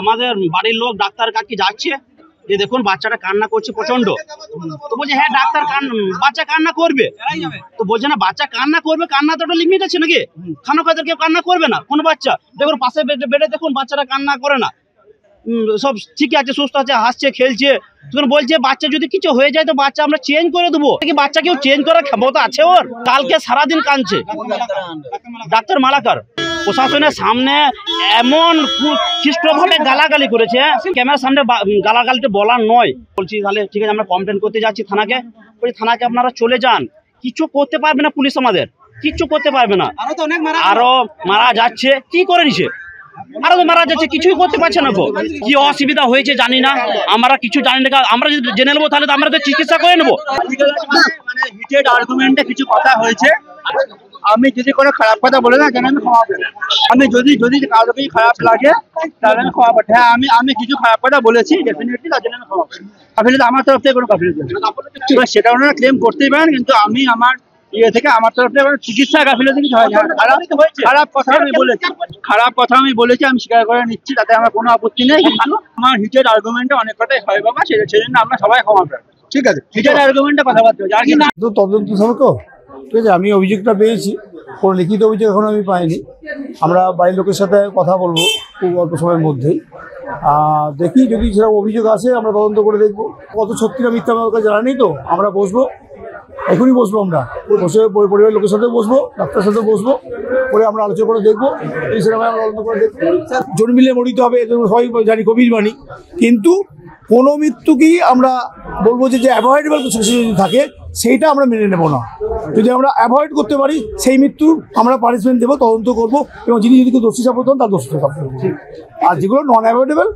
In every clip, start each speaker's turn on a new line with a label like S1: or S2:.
S1: আমাদের বাড়ির লোক ডাক্তার কাছে যাচ্ছে যে দেখুন বাচ্চাটা কান্না করছে প্রচন্ড। তো বলছে হ্যাঁ ডাক্তার বাচ্চা কান্না করবে। তো বলছে না বাচ্চা কান্না করবে, কান্না তো একটা লিমিট আছে নাকি? খানা খাদের কেউ কান্না করবে না কোনো বাচ্চা। দেখুন পাশে বেডে দেখুন বাচ্চাটা কান্না করে না, সব ঠিক আছে, সুস্থ আছে, হাসছে খেলছে। তখন বলছে বাচ্চা যদি কিছু হয়ে যায় তো বাচ্চা আমরা চেঞ্জ করে দেবো। বাচ্চা কেউ চেঞ্জ করার ক্ষমতা আছে ওর? কালকে সারাদিন কাঁদছে ডাক্তার মালাকার। প্রশাসনের সামনে এমন খ্রিস্টভাবে গালাগালি করেছে, ক্যামেরার সামনে গালাগালিটা বলার নয়। বলছি তাহলে ঠিক আছে আমরা কমপ্লেন করতে যাচ্ছি থানাকে। বলছি থানাকে আপনারা চলে যান, কিছু করতে পারবে না পুলিশ, আমাদের কিচ্ছু করতে পারবে না। আরো মারা যাচ্ছে, কি করে নিছে আরো মারা যাচ্ছে, কিছুই করতে পারছে না। কি অসুবিধা হয়েছে জানি না, আমরা কিছু জানি না। আমরা যদি জেনে নেবো তাহলে তো আমরা তো চিকিৎসা করে নেবো।
S2: মানে হিটেড আর্গুমেন্টে কিছু কথা হয়েছে, আমি যদি কোনো খারাপ কথা বলে না কেন আমি ক্ষমা করি। আমি যদি কারোকেই খারাপ লাগে তাহলে আমি ক্ষমা করি। হ্যাঁ আমি কিছু খারাপ কথা বলেছি ডেফিনেটলি, তার জন্য আমি ক্ষমা করি। গাফিলতি আমার তরফ থেকে কোনো গাফিলতি নেই, সেটা ওনারা ক্লেম করতেই পারেন, কিন্তু আমি আমার ইয়ে থেকে আমার তরফ থেকে চিকিৎসা গাফিলতি কিছু হয় না। খারাপ কথা আমি বলেছি, আমি স্বীকার করে নিচ্ছি, তাতে আমার কোনো আপত্তি নেই। কিন্তু আমার হিটেড আর্গুমেন্টে অনেক কথাই হয় বাবা, সেজন্য আমরা সবাই ক্ষমা করি। ঠিক আছে, হিটেড আর্গুমেন্টে কথাবার্তা হচ্ছে আর কি না।
S3: তো তদন্ত সাপেক্ষ, ঠিক আছে। আমি অভিযোগটা পেয়েছি, কোনো লিখিত অভিযোগ এখনো আমি পাইনি। আমরা বাড়ির লোকের সাথে কথা বলবো খুব অল্প সময়ের মধ্যেই। দেখি যদি সেরকম অভিযোগ আসে আমরা তদন্ত করে দেখবো। কত সত্যি না মিথ্যা আমার কাছে জানা নেই, তো আমরা বসবো, এখনই বসবো, আমরা বসে পরিবারের লোকের সাথে বসবো, ডাক্তারের সাথে বসবো, করে আমরা আলোচনা করে দেখবো। এই সেরকম আমরা তদন্ত করে দেখবো। জন মিলে মরিতে হবে, সবাই জানি কবির বাণী, কিন্তু কোনো মৃত্যুকেই আমরা বলবো যে অ্যাভয়েডেবল কিছু যদি থাকে সেইটা আমরা মেনে নেব না। যদি আমরা অ্যাভয়েড করতে পারি সেই মৃত্যু আমরা পানিশমেন্ট দেবো, তদন্ত করবো, এবং যিনি যদি দোষী সাব্যস্ত হন তার দোষী সাব্যস্ত করবো। আর যেগুলো নন অ্যাভয়েডেবল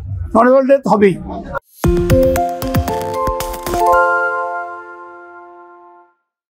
S3: ডেথ হবেই।